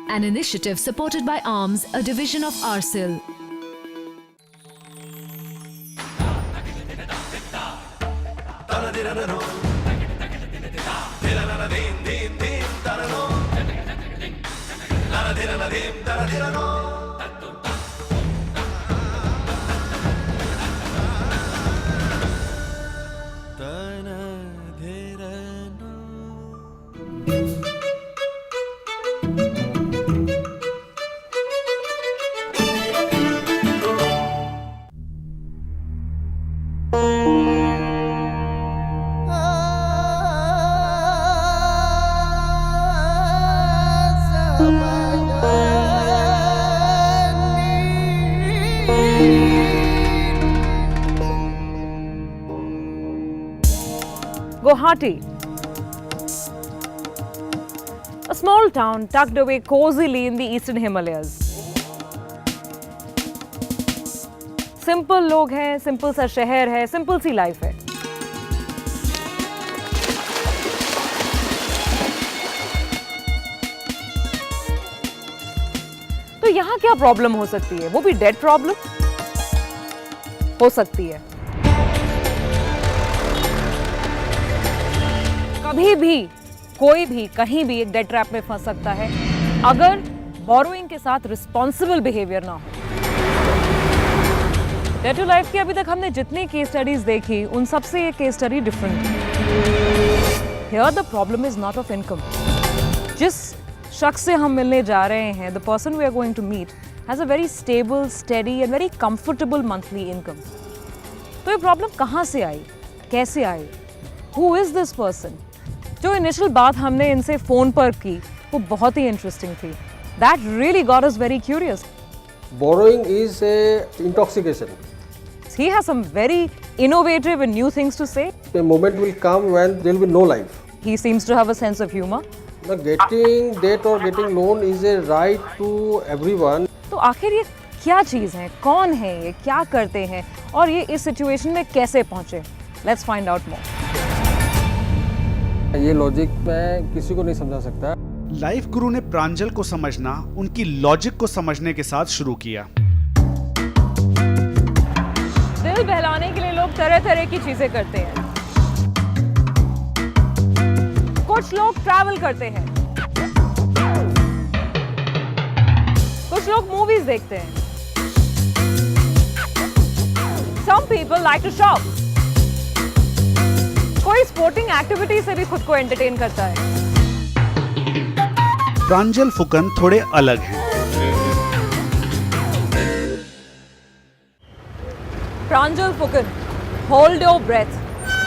an initiative supported by ARMS, a division of ARCIL. Guwahati, a small town tucked away cozily in the eastern Himalayas. Simple लोग हैं, simple सा शहर है, simple सी life है। तो यहाँ क्या प्रॉब्लम हो सकती है? वो भी डेट प्रॉब्लम हो सकती है। कभी भी कोई भी कहीं भी एक डेट ट्रैप में फंस सकता है अगर बोरोइंग के साथ रिस्पॉन्सिबल बिहेवियर ना हो। डेट टू लाइफ की अभी तक हमने जितनी केस स्टडीज देखी उन सबसे ये केस स्टडी डिफरेंट है। Here the problem is not of income. जिस शख्स से हम मिलने जा रहे हैं, the person we are going to meet has a very stable, steady and very comfortable monthly income. तो ये प्रॉब्लम कहाँ से आई, कैसे आई, हु इज दिस पर्सन? जो इनिशियल बात हमने इनसे फोन पर की वो बहुत ही इंटरेस्टिंग थी। That really got us very curious. Borrowing is a intoxication. He has some very innovative and new things to say. A moment will come when there will be no life. He seems to have a sense of humor. Now, getting debt or getting loan is a right to everyone. तो आखिर ये क्या चीज़ है, कौन है ये, क्या करते हैं और ये इस सिचुएशन में कैसे पहुंचे? Let's find out more. ये लॉजिक मैं किसी को नहीं समझा सकता। लाइफ गुरु ने प्रांजल को समझना उनकी लॉजिक को समझने के साथ शुरू किया। दिल बहलाने के लिए लोग तरह तरह की चीजें करते हैं। कुछ लोग ट्रैवल करते हैं, कुछ लोग मूवीज देखते हैं। Some people like to shop. कोई स्पोर्टिंग एक्टिविटी से भी खुद को एंटरटेन करता है। प्रांजल फुकन थोड़े अलग हैं। प्रांजल फुकन, होल्ड योर ब्रेथ।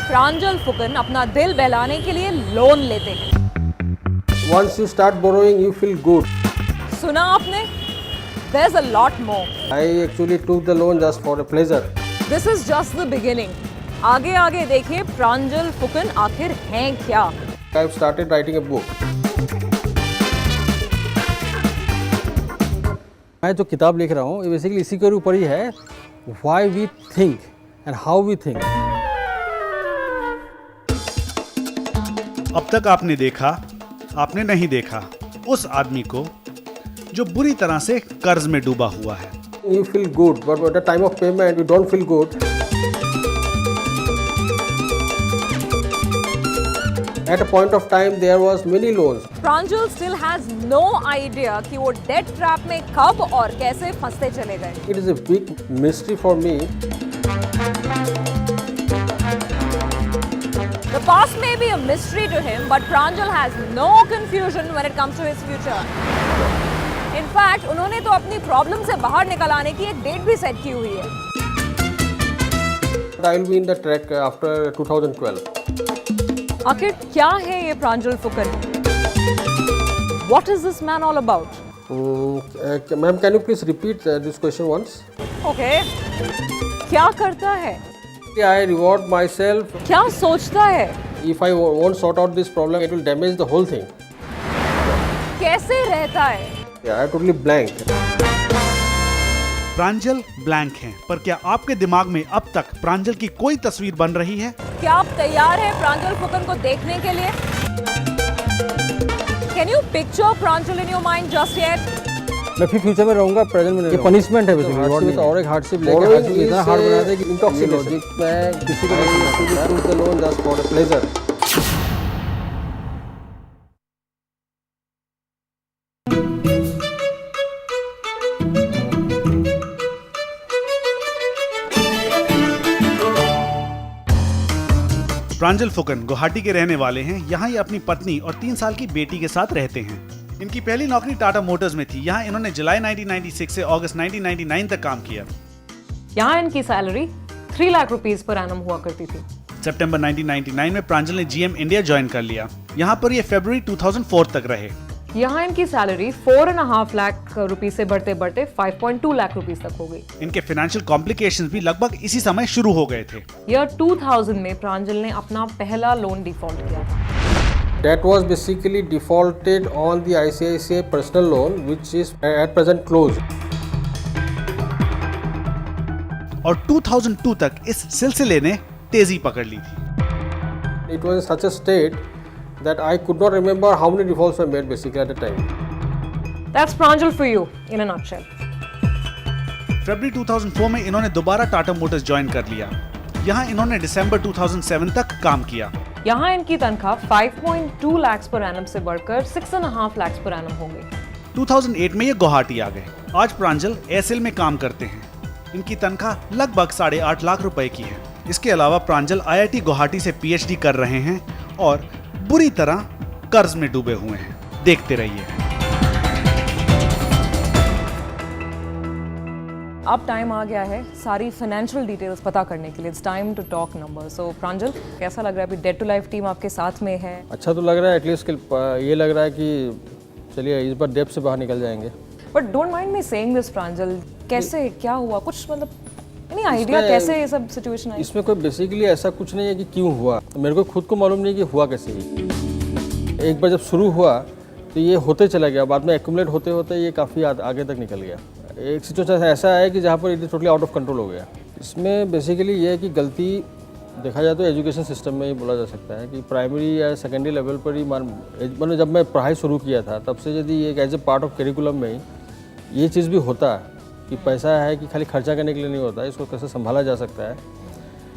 प्रांजल फुकन अपना दिल बहलाने के लिए लोन लेते हैं। Once you start borrowing, you feel good. सुना आपने? There's a lot more. I actually took the loan just for a pleasure. This is just the beginning. आगे आगे देखिए प्रांजल फुकन आखिर हैं क्या। I've started writing a book. मैं जो किताब लिख रहा हूँ ये बेसिकली इसी के ऊपर ही है, why we think and how we think. अब तक आपने देखा, आपने नहीं देखा उस आदमी को जो बुरी तरह से कर्ज में डूबा हुआ है। You feel good, but at the time of payment you don't feel good. At a point of time there was many loans. Pranjal still has no idea कि वो डेट ट्रैप में कब और कैसे फंसते चले गए। It is a big mystery for me. The past may be a mystery to him, but Pranjal has no confusion when it comes to his future. In fact, उन्होंने तो अपनी प्रॉब्लम से बाहर निकल आने की एक डेट भी सेट की हुई है। I will be in the track after 2012. आखिर क्या है ये प्रांजल Phukan? What is this man all about? Ma'am, can you please repeat this question once? Okay. क्या करता है? I reward myself. क्या सोचता है? If I won't sort out this problem, it will damage the whole thing. कैसे रहता है? Yeah, I'm totally blank. Pranjal blank हैं, पर क्या आपके दिमाग में अब तक प्रांजल की कोई तस्वीर बन रही है? क्या आप तैयार हैं प्रांजल फुकन को देखने के लिए? Can you picture Pranjal in your mind just yet? मैं फिर फ्यूचर में रहूंगा, प्रेजेंट में नहीं। ये पनिशमेंट है बेसिकली, और एक हार्डशिप लेके हार्डशिप इतना हार्ड बना दे कि इंटॉक्सिकेशन में किसी को नहीं the loan just for a pleasure. Pranjal Phukan Guwahati के रहने वाले हैं। यहाँ ये अपनी पत्नी और 3 साल की बेटी के साथ रहते हैं। इनकी पहली नौकरी टाटा मोटर्स में थी। यहाँ इन्होंने जुलाई 1996 से अगस्त 1999 तक काम किया। यहाँ इनकी salary 3 lakh rupees per annum हुआ करती थी। सितंबर 1999 में प्रांजल ने जीएम इंडिया ज्वाइन कर लिया। यहाँ पर ये फरवरी 2004 तक रहे। यहाँ इनकी सैलरी 4.5 लाख रुपीस से बढ़ते बढ़ते 5.2 लाख रुपीस तक हो गई। इनके फाइनेंशियल कॉम्प्लिकेशंस भी लगभग इसी समय शुरू हो गए थे। ईयर 2000 में प्रांजल ने अपना पहला लोन डिफॉल्ट किया था। That was basically defaulted on the ICICI personal loan, which is at present closed. और 2002 तक इस सिलसिले ने तेजी पकड़ ली थी। It was in such a state that I could not remember how many defaults were made basically at the time. That's Pranjal for you in a nutshell. फरवरी 2004 में इन्होंने दोबारा टाटा मोटर्स ज्वाइन कर लिया। यहाँ इन्होंने दिसंबर 2007 तक काम किया। यहाँ इनकी तनख्वाह 5.2 लाख पर एनम से बढ़कर 6.5 लाख पर एनम हो गई। 2008 में ये गुवाहाटी आ गए। आज प्रांजल एयरसेल में काम करते हैं। इनकी तनख्वाह लगभग 8.5 लाख रुपए की है। इसके अलावा प्रांजल IIT गुवाहाटी से PhD कर रहे हैं और बुरी तरह कर्ज में डूबे हुए हैं। देखते रहिए। अब टाइम आ गया है सारी फाइनेंशियल डिटेल्स पता करने के लिए। It's time to talk number. So Pranjal, कैसा लग रहा है अभी डेट टू लाइफ टीम आपके साथ में है? अच्छा तो लग रहा है, एटलीस्ट ये लग रहा है कि चलिए इस बार डेप से बाहर निकल जाएंगे। But don't mind me saying this Pranjal, कैसे क्या हुआ, कुछ मतलब एनी आइडिया कैसे ये सब सिचुएशन आई? इसमें कोई बेसिकली ऐसा कुछ नहीं है कि क्यों हुआ, मेरे को खुद को मालूम नहीं कि हुआ कैसे ही। एक बार जब शुरू हुआ तो ये होते चला गया, बाद में एक्यूमुलेट होते होते ये काफ़ी आगे तक निकल गया। एक सिचुएशन ऐसा है कि जहाँ पर it totally out of control हो गया। इसमें बेसिकली ये है कि गलती देखा जाए तो एजुकेशन सिस्टम में ही बोला जा सकता है कि प्राइमरी या सेकेंडरी लेवल पर ही मतलब जब मैं पढ़ाई शुरू किया था तब से यदि एक as a part of curriculum में ही ये चीज़ भी होता कि पैसा है कि खाली खर्चा करने के लिए नहीं होता, इसको कैसे संभाला जा सकता है,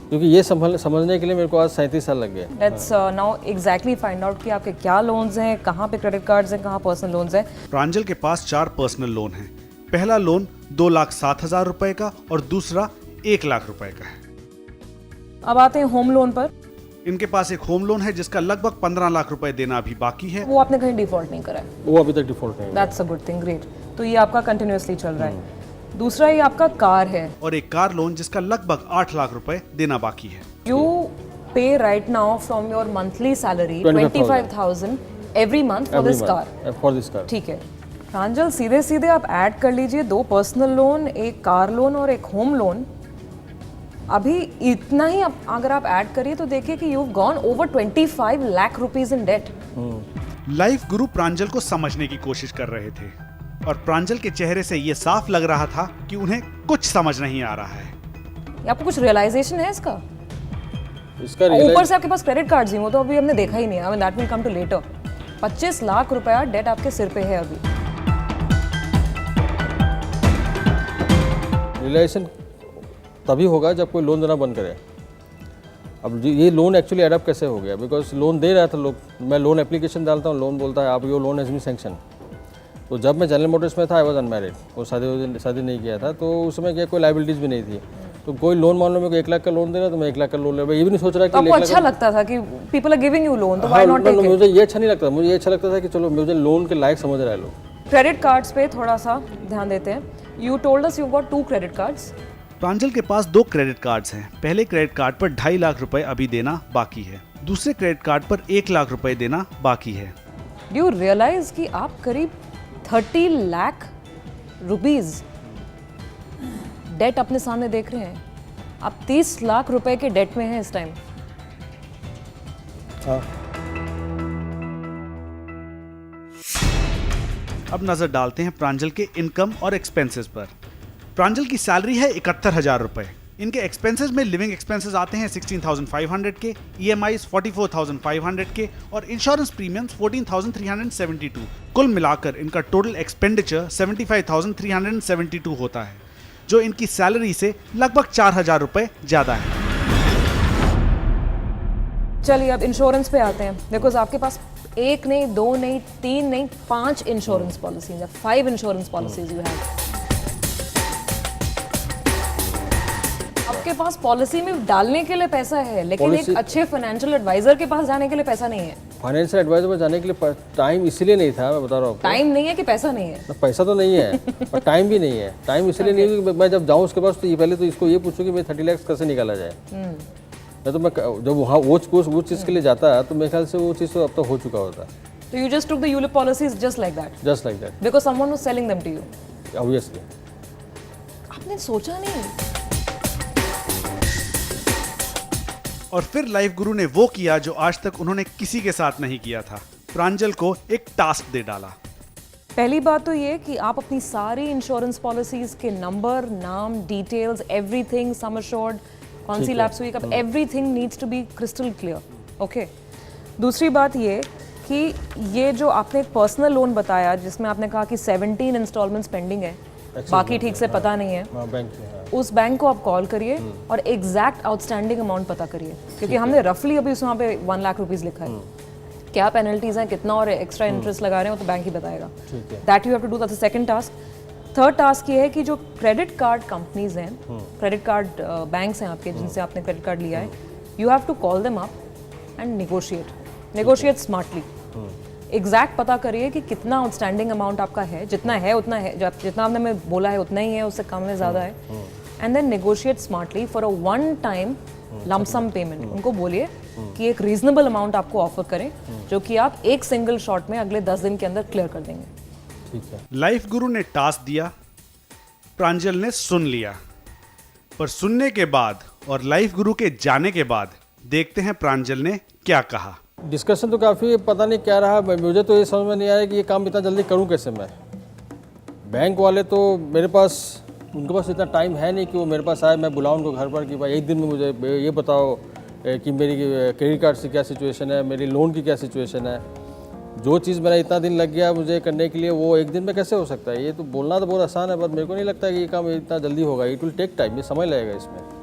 क्योंकि ये समझने के लिए मेरे को आज 37 साल लग गए। Let's now exactly find out कि आपके क्या लोन्स हैं, कहाँ पे क्रेडिट कार्ड्स हैं, कहाँ पर्सनल लोन्स हैं। प्रांजल के पास 4 पर्सनल लोन हैं। पहला लोन 2,07,000 रुपए का और दूसरा 1 लाख रुपए का है। अब आते हैं होम लोन पर। इनके पास एक होम लोन है जिसका लगभग 15 लाख रुपए देना अभी बाकी है। वो आपने कहीं डिफॉल्ट नहीं करा है? वो अभी तक डिफॉल्ट नहीं। That's a good thing, great. तो ये आपका कंटिन्यूअसली चल रहा है। दूसरा ये आपका कार है और एक कार लोन जिसका लगभग 8 लाख रुपए देना बाकी है। यू पे right now from your monthly salary 25,000 every month for this car. ठीक है प्रांजल, सीधे सीधे आप ऐड कर लीजिए 2 पर्सनल लोन, एक कार लोन और एक होम लोन। अभी इतना ही अगर आप ऐड करिए तो देखिए कि you have gone over 25 lakh rupees in debt. Life guru Pranjal को समझने की कोशिश कर रहे थे और प्रांजल के चेहरे से ये साफ लग रहा था कि उन्हें कुछ समझ नहीं आ रहा है। आपको कुछ रियलाइजेशन है इसका? ऊपर से आपके पास क्रेडिट कार्ड्स ही, वो तो अभी हमने देखा ही नहीं है। I mean that will come to later. 25 lakh रुपया डेट आपके सिर पे है अभी। रियलाइजेशन तभी होगा जब कोई लोन देना बंद करे। अब ये लोन एक्चुअली एडअप कैसे हो गया, बिकॉज लोन दे रहा था लोग, मैं लोन एप्लीकेशन डालता हूँ, लोन बोलता है आप your loan has been sanction. तो जब मैं जनरल मोटर्स में था आई वॉज अनमैरिड, वो शादी नहीं किया था, तो उस समय क्या कोई लाइबिलिटीज़ भी नहीं थी। तो कोई लोन मान लो मेरे को 1 लाख का लोन दे रहा तो मैं 1 लाख का लोन ले, ये भी नहीं सोच रहा कि आपको अच्छा लगता था कि people are giving you loan, तो व्हाई नॉट टेक इट? मुझे ये अच्छा नहीं लगता, मुझे ये अच्छा लगता था कि चलो मुझे लोन के लायक समझ रहा है लोग। क्रेडिट कार्ड्स पे थोड़ा सा ध्यान देते हैं। You told us you got 2 credit cards. Pranjal के पास 2 क्रेडिट कार्ड्स हैं। पहले क्रेडिट कार्ड पर 2.5 लाख रुपए अभी देना बाकी है। दूसरे क्रेडिट कार्ड पर 1 लाख रुपए देना बाकी है। डू यू रियलाइज कि आप करीब 30 लाख रुपीस डेट अपने सामने देख रहे हैं? आप 30 लाख रुपए के डेट में हैं इस टाइम। हाँ। अब नजर डालते हैं प्रांजल के इनकम और एक्सपेंसेस पर। प्रांजल की सैलरी है 71,000 रुपए। इनके एक्सपेंसेस में लिविंग एक्सपेंसेस आते हैं 16,500 के, EMIs 44,500 के और इंश्योरेंस प्रीमियम्स 14,372। कुल मिलाकर इनका टोटल एक्सपेंडिचर 75,372 होता है, जो इनकी सैलरी से लगभग 4,000 रुपए ज्यादा है। चलिए अब इंश्योरेंस पे आते हैं। बिकॉज आपके पास एक नहीं, दो नहीं, तीन नहीं, 5 इंश्योरेंस पॉलिसीज है, 5 इंश्योरेंस पॉलिसीज यू हैव। आपके पास पॉलिसी में डालने के लिए पैसा है, लेकिन एक अच्छे फाइनेंशियल एडवाइजर के पास जाने के लिए पैसा नहीं है। फाइनेंशियल एडवाइजर पर जाने के लिए टाइम इसीलिए नहीं था, मैं बता रहा हूँ। टाइम नहीं है कि पैसा नहीं है? पैसा तो नहीं है और टाइम भी नहीं है। टाइम इसलिए नहीं है कि मैं जब जाऊँ उसके पास तो ये पहले तो इसको ये पूछूँ कि मैं 30 लाख कैसे निकाला जाए। मैं तो मैं जब वहाँ वो चीज़ के लिए जाता है तो मेरे ख्याल से वो चीज़ तो अब तक हो चुका होता। So you just took the ULIP policies just like that? Just like that. Because someone was selling them to you? Obviously. आपने सोचा नहीं? और फिर लाइफ गुरु ने वो किया जो आज तक उन्होंने किसी के साथ नहीं किया था। प्रांजल को एक टास्क दे डाला। पहली बात तो ये कि आप अपनी सारी इंश्योरेंस पॉलिसीज के नंबर, नाम, डिटेल्स, एवरीथिंग, सम अश्योर्ड, कौन सी लैप्स हुई, कब, everything needs to be crystal clear. Okay. दूसरी बात ये कि ये जो आपने एक पर्सनल लोन बताया जिसमें आपने कहा कि 17 इंस्टॉलमेंट्स पेंडिंग है, बाकी ठीक से पता नहीं है, उस बैंक को आप कॉल करिए और एग्जैक्ट आउटस्टैंडिंग अमाउंट पता करिए, क्योंकि हमने रफली अभी वहाँ पे 1 लाख रुपीस लिखा है। क्या पेनल्टीज हैं, कितना और एक्स्ट्रा इंटरेस्ट लगा रहे हैं, वो तो बैंक ही बताएगा। That you have to do, that's the second task. Third task ये है कि जो क्रेडिट कार्ड कंपनीज हैं, क्रेडिट कार्ड बैंक्स हैं आपके जिनसे आपने क्रेडिट कार्ड लिया है, you have to call them up and negotiate smartly. Exact पता करिए कि कितना आउटस्टैंडिंग अमाउंट आपका है, जितना है उतना है, जितना आपने मैं बोला है उतना ही है, उससे कम है, ज़्यादा है, and then negotiate smartly for a one time lump sum payment. उनको बोलिए कि एक रीजनेबल अमाउंट आपको ऑफर करें जो कि आप एक सिंगल शॉट में अगले 10 दिन के अंदर क्लियर कर देंगे। ठीक है। लाइफ गुरु ने टास्क दिया, प्रांजल ने सुन लिया, पर सुनने के बाद और लाइफ गुरु के जाने के बाद देखते हैं प्रांजल ने क्या कहा। डिस्कशन तो काफ़ी पता नहीं क्या रहा, मुझे तो ये समझ में नहीं आया कि ये काम इतना जल्दी करूं कैसे मैं। बैंक वाले तो मेरे पास, उनके पास इतना टाइम है नहीं कि वो मेरे पास आए, मैं बुलाऊं उनको घर पर कि भाई एक दिन में मुझे ये बताओ कि मेरी क्रेडिट कार्ड से क्या सिचुएशन है, मेरी लोन की क्या सिचुएशन है। जो चीज़ मेरा इतना दिन लग गया मुझे करने के लिए, वो एक दिन में कैसे हो सकता है। ये तो बोलना तो बहुत आसान है, बट मेरे को नहीं लगता कि ये काम इतना जल्दी होगा। इट विल टेक टाइम, ये समय लगेगा इसमें।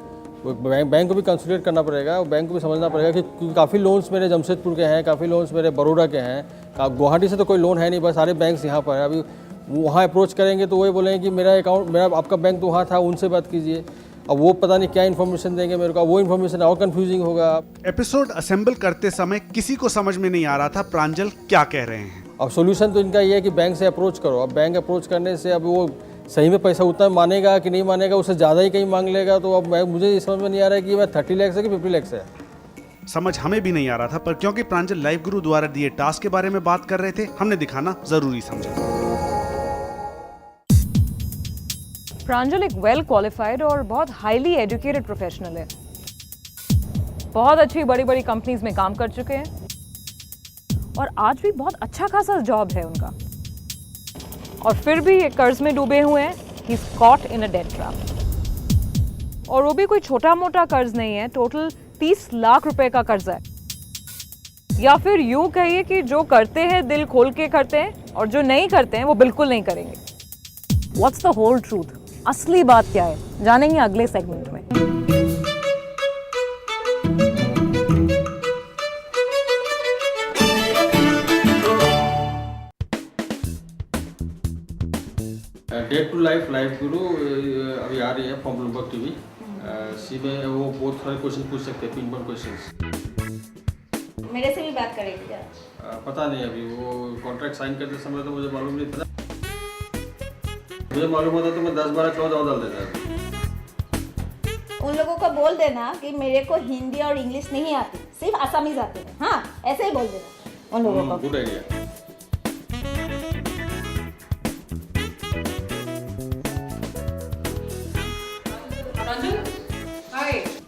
बैंक को भी कंसल्टेट करना पड़ेगा और बैंक को भी समझना पड़ेगा कि काफ़ी लोन्स मेरे जमशेदपुर के हैं, काफ़ी लोन्स मेरे बड़ौदा के हैं, गुवाहाटी से तो कोई लोन है नहीं, बस सारे बैंक्स यहाँ पर है। अभी वहाँ अप्रोच करेंगे तो वही बोलेंगे कि मेरा अकाउंट, मेरा आपका बैंक तो वहाँ था, उनसे बात कीजिए। अब वो पता नहीं क्या इन्फॉर्मेशन देंगे मेरे को, वो इन्फॉर्मेशन और कंफ्यूजिंग होगा। एपिसोड असेंबल करते समय किसी को समझ में नहीं आ रहा था प्रांजल क्या कह रहे हैं। अब सोल्यूशन तो इनका ये है कि बैंक से अप्रोच करो। अब बैंक अप्रोच करने से अब वो सही में पैसा उतना मानेगा कि नहीं मानेगा, उससे ज़्यादा ही कहीं मांग लेगा। तो अब मुझे ये समझ में नहीं आ रहा है कि मैं 30 लाख से कि 50 लाख से। समझ हमें भी नहीं आ रहा था, पर क्योंकि प्रांजल लाइफ गुरु द्वारा दिए टास्क के बारे में बात कर रहे थे, हमने दिखाना जरूरी समझा। प्रांजल एक वेल क्वालिफाइड और बहुत हाईली एजुकेटेड प्रोफेशनल है। बहुत अच्छी बड़ी बड़ी कंपनीज में काम कर चुके हैं और आज भी बहुत अच्छा खासा जॉब है उनका, और फिर भी ये कर्ज में डूबे हुए हैं। He is caught in a debt trap, और वो भी कोई छोटा मोटा कर्ज नहीं है, टोटल 30 लाख रुपए का कर्ज है। या फिर यूं कहिए कि जो करते हैं दिल खोल के करते हैं, और जो नहीं करते हैं वो बिल्कुल नहीं करेंगे। व्हाट्स द होल ट्रूथ, असली बात क्या है, जानेंगे अगले सेगमेंट में। डेट टू लाइफ गुरु अभी आ रही है फ्रॉम ब्लूमबर्ग टीवी। सी में वो बहुत सारे क्वेश्चन पूछ सकते हैं, पिन पॉइंट क्वेश्चंस। मेरे से भी बात करेगी क्या? पता नहीं, अभी वो कॉन्ट्रैक्ट साइन करते समय तो मुझे मालूम नहीं था। मुझे मालूम होता तो मैं 10-12 क्लॉज और डाल देता। उन लोगों को बोल देना कि मेरे को हिंदी और इंग्लिश नहीं आती, सिर्फ आसामीज आते हैं। हाँ, ऐसे ही बोल देना उन लोगों को। Good idea.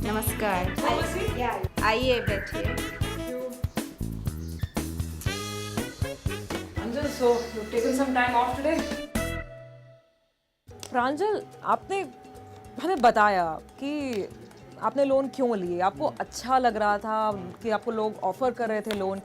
नमस्कार, आइए बैठिए। So you've taken some time off today. प्रांजल, आपने हमें बताया कि आपने लोन क्यों लिए, आपको अच्छा लग रहा था कि आपको लोग ऑफर कर रहे थे लोन,